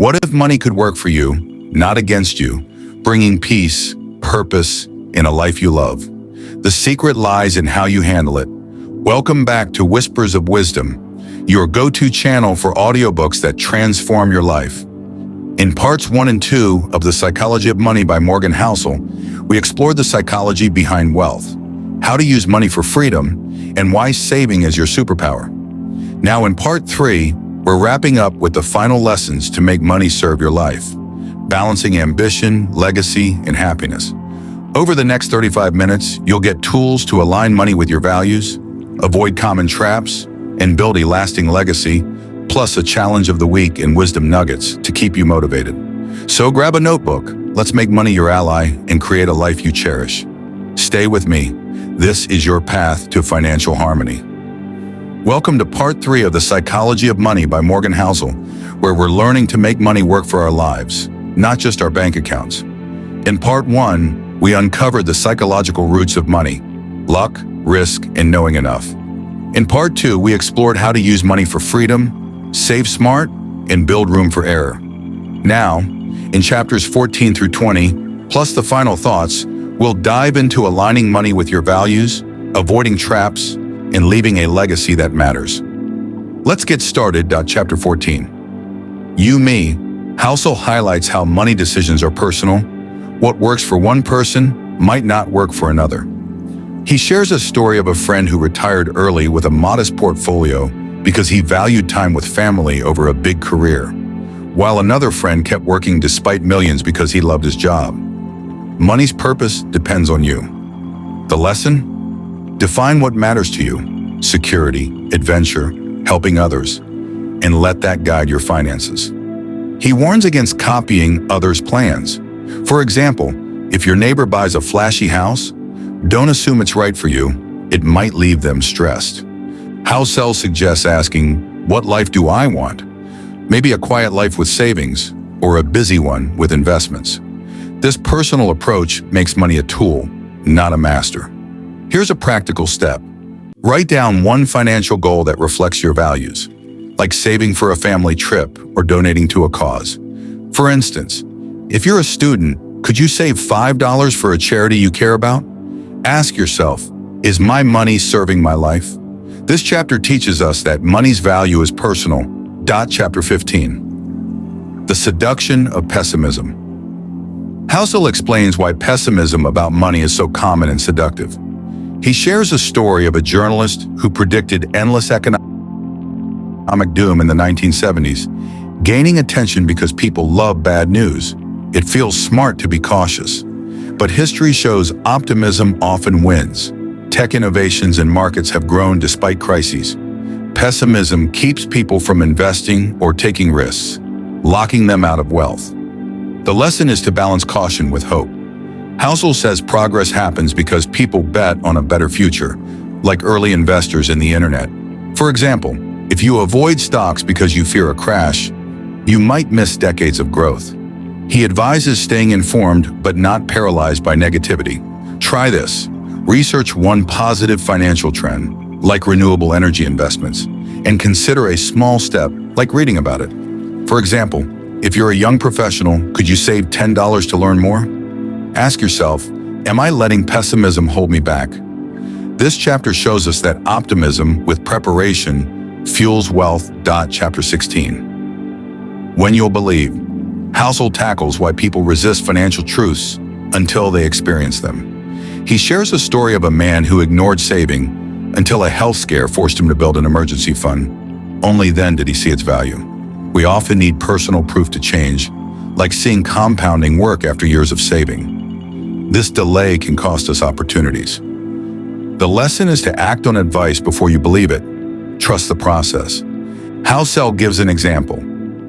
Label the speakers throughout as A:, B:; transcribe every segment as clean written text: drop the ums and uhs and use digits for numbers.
A: What if money could work for you, not against you, bringing peace, purpose, and a life you love? The secret lies in how you handle it. Welcome back to Whispers of Wisdom, your go-to channel for audiobooks that transform your life. In parts 1 and 2 of The Psychology of Money by Morgan Housel, we explored the psychology behind wealth, how to use money for freedom, and why saving is your superpower. Now in part 3, we're wrapping up with the final lessons to make money serve your life, balancing ambition, legacy, and happiness. Over the next 35 minutes, you'll get tools to align money with your values, avoid common traps, and build a lasting legacy, plus a challenge of the week and wisdom nuggets to keep you motivated. So grab a notebook, let's make money your ally and create a life you cherish. Stay with me. This is your path to financial harmony. Welcome to part 3 of The Psychology of Money by Morgan Housel, where we're learning to make money work for our lives, not just our bank accounts. In part 1, we uncovered the psychological roots of money, luck, risk, and knowing enough. In part 2, we explored how to use money for freedom, save smart, and build room for error. Now, in chapters 14 through 20, plus the final thoughts, we'll dive into aligning money with your values, avoiding traps, and leaving a legacy that matters. Let's get started. Chapter 14. You, me. Housel highlights how money decisions are personal. What works for one person might not work for another. He shares a story of a friend who retired early with a modest portfolio because he valued time with family over a big career, while another friend kept working despite millions because he loved his job. Money's purpose depends on you. The lesson? Define what matters to you: security, adventure, helping others, and let that guide your finances. He warns against copying others' plans. For example, if your neighbor buys a flashy house, don't assume it's right for you. It might leave them stressed. Housel suggests asking, what life do I want? Maybe a quiet life with savings, or a busy one with investments. This personal approach makes money a tool, not a master. Here's a practical step. Write down one financial goal that reflects your values, like saving for a family trip or donating to a cause. For instance, if you're a student, could you save $5 for a charity you care about? Ask yourself, is my money serving my life? This chapter teaches us that money's value is personal. Chapter 15. The seduction of pessimism. Housel explains why pessimism about money is so common and seductive. He shares a story of a journalist who predicted endless economic doom in the 1970s, gaining attention because people love bad news. It feels smart to be cautious. But history shows optimism often wins. Tech innovations and markets have grown despite crises. Pessimism keeps people from investing or taking risks, locking them out of wealth. The lesson is to balance caution with hope. Housel says progress happens because people bet on a better future, like early investors in the internet. For example, if you avoid stocks because you fear a crash, you might miss decades of growth. He advises staying informed but not paralyzed by negativity. Try this. Research one positive financial trend, like renewable energy investments, and consider a small step, like reading about it. For example, if you're a young professional, could you save $10 to learn more? Ask yourself, am I letting pessimism hold me back? This chapter shows us that optimism with preparation fuels wealth. Chapter 16. When you'll believe. Housel tackles why people resist financial truths until they experience them. He shares a story of a man who ignored saving until a health scare forced him to build an emergency fund. Only then did he see its value. We often need personal proof to change, like seeing compounding work after years of saving. This delay can cost us opportunities. The lesson is to act on advice before you believe it. Trust the process. Housel gives an example.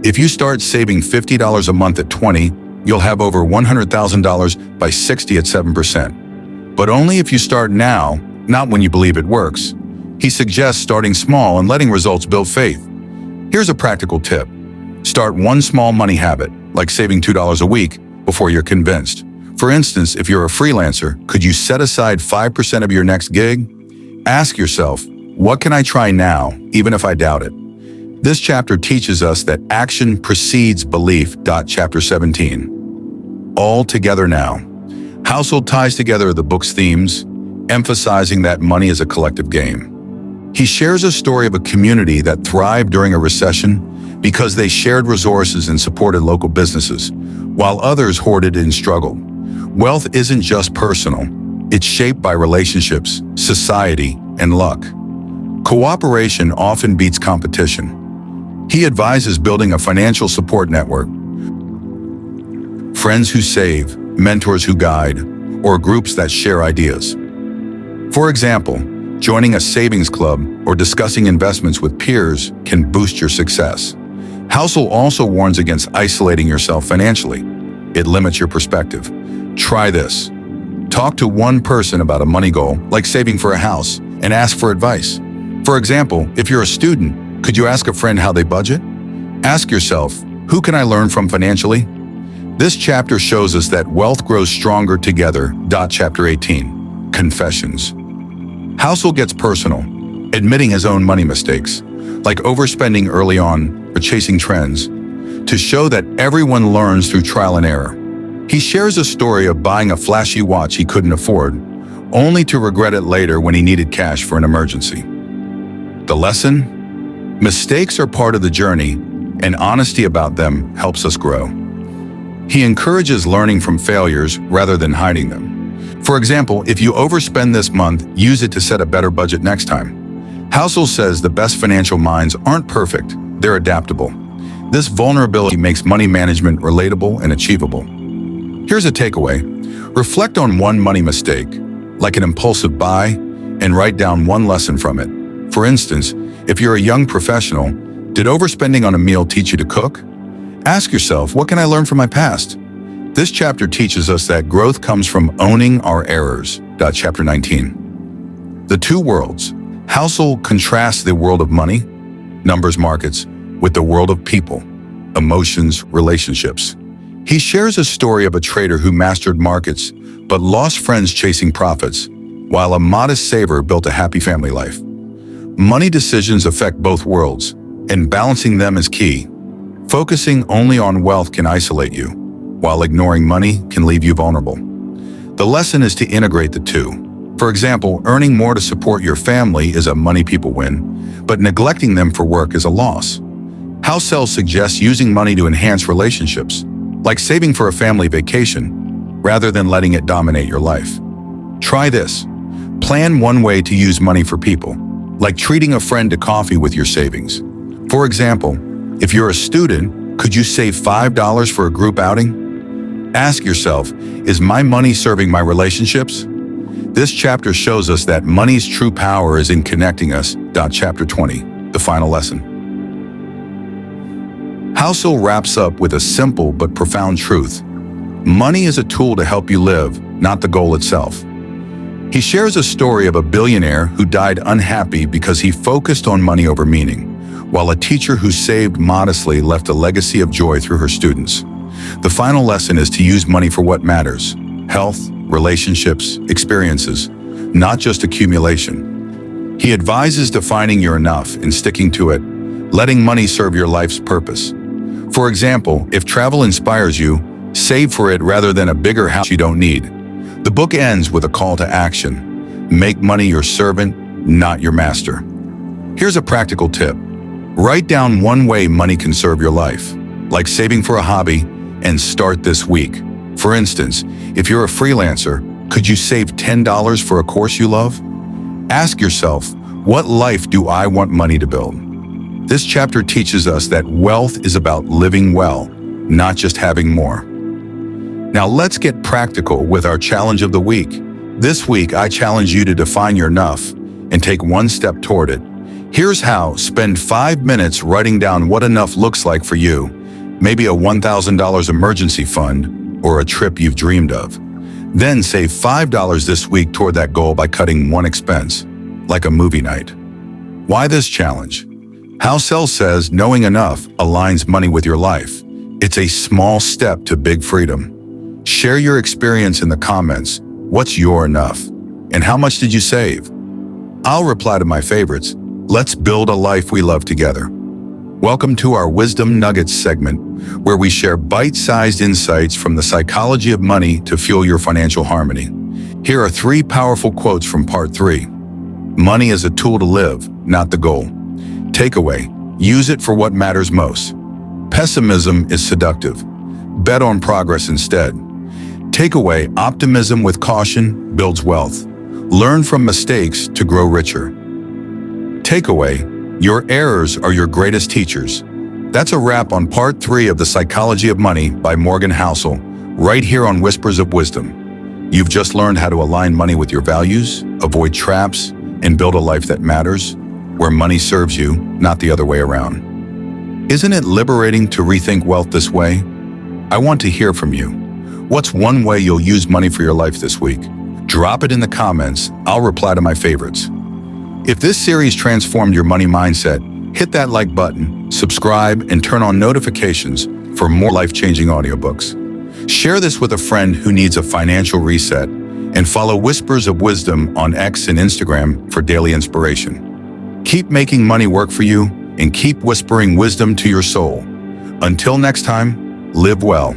A: If you start saving $50 a month at 20, you'll have over $100,000 by 60 at 7%. But only if you start now, not when you believe it works. He suggests starting small and letting results build faith. Here's a practical tip. Start one small money habit, like saving $2 a week, before you're convinced. For instance, if you're a freelancer, could you set aside 5% of your next gig? Ask yourself, what can I try now, even if I doubt it? This chapter teaches us that action precedes belief. Chapter 17. All together now. Housel ties together the book's themes, emphasizing that money is a collective game. He shares a story of a community that thrived during a recession because they shared resources and supported local businesses, while others hoarded and struggled. Wealth isn't just personal. It's shaped by relationships, society, and luck. Cooperation often beats competition. He advises building a financial support network. Friends who save, mentors who guide, or groups that share ideas. For example, joining a savings club or discussing investments with peers can boost your success. Housel also warns against isolating yourself financially. It limits your perspective. Try this. Talk to one person about a money goal, like saving for a house, and ask for advice. For example, if you're a student, could you ask a friend how they budget? Ask yourself, who can I learn from financially? This chapter shows us that wealth grows stronger together. Chapter 18. Confessions. Housel gets personal, admitting his own money mistakes, like overspending early on or chasing trends, to show that everyone learns through trial and error. He shares a story of buying a flashy watch he couldn't afford, only to regret it later when he needed cash for an emergency. The lesson? Mistakes are part of the journey, and honesty about them helps us grow. He encourages learning from failures rather than hiding them. For example, if you overspend this month, use it to set a better budget next time. Housel says the best financial minds aren't perfect, they're adaptable. This vulnerability makes money management relatable and achievable. Here's a takeaway. Reflect on one money mistake, like an impulsive buy, and write down one lesson from it. For instance, if you're a young professional, did overspending on a meal teach you to cook? Ask yourself, what can I learn from my past? This chapter teaches us that growth comes from owning our errors. Chapter 19. The two worlds. Housel contrasts the world of money, numbers, markets, with the world of people, emotions, relationships. He shares a story of a trader who mastered markets but lost friends chasing profits, while a modest saver built a happy family life. Money decisions affect both worlds, and balancing them is key. Focusing only on wealth can isolate you, while ignoring money can leave you vulnerable. The lesson is to integrate the two. For example, earning more to support your family is a money people win, but neglecting them for work is a loss. Housel suggests using money to enhance relationships, like saving for a family vacation, rather than letting it dominate your life. Try this. Plan one way to use money for people, like treating a friend to coffee with your savings. For example, if you're a student, could you save $5 for a group outing? Ask yourself, is my money serving my relationships? This chapter shows us that money's true power is in connecting us. Chapter 20, the final lesson. Housel wraps up with a simple but profound truth. Money is a tool to help you live, not the goal itself. He shares a story of a billionaire who died unhappy because he focused on money over meaning, while a teacher who saved modestly left a legacy of joy through her students. The final lesson is to use money for what matters: health, relationships, experiences, not just accumulation. He advises defining your enough and sticking to it, letting money serve your life's purpose. For example, if travel inspires you, save for it rather than a bigger house you don't need. The book ends with a call to action. Make money your servant, not your master. Here's a practical tip. Write down one way money can serve your life, like saving for a hobby, and start this week. For instance, if you're a freelancer, could you save $10 for a course you love? Ask yourself, what life do I want money to build? This chapter teaches us that wealth is about living well, not just having more. Now let's get practical with our challenge of the week. This week, I challenge you to define your enough and take one step toward it. Here's how. Spend 5 minutes writing down what enough looks like for you. Maybe a $1,000 emergency fund or a trip you've dreamed of. Then save $5 this week toward that goal by cutting one expense, like a movie night. Why this challenge? Housel says knowing enough aligns money with your life. It's a small step to big freedom. Share your experience in the comments. What's your enough? And how much did you save? I'll reply to my favorites. Let's build a life we love together. Welcome to our Wisdom Nuggets segment, where we share bite-sized insights from the psychology of money to fuel your financial harmony. Here are 3 powerful quotes from part 3. Money is a tool to live, not the goal. Takeaway: use it for what matters most. Pessimism is seductive. Bet on progress instead. Takeaway: optimism with caution builds wealth. Learn from mistakes to grow richer. Takeaway: your errors are your greatest teachers. That's a wrap on part 3 of The Psychology of Money by Morgan Housel, right here on Whispers of Wisdom. You've just learned how to align money with your values, avoid traps, and build a life that matters, where money serves you, not the other way around. Isn't it liberating to rethink wealth this way? I want to hear from you. What's one way you'll use money for your life this week? Drop it in the comments. I'll reply to my favorites. If this series transformed your money mindset, hit that like button, subscribe, and turn on notifications for more life-changing audiobooks. Share this with a friend who needs a financial reset, and follow Whispers of Wisdom on X and Instagram for daily inspiration. Keep making money work for you, and keep whispering wisdom to your soul. Until next time, live well.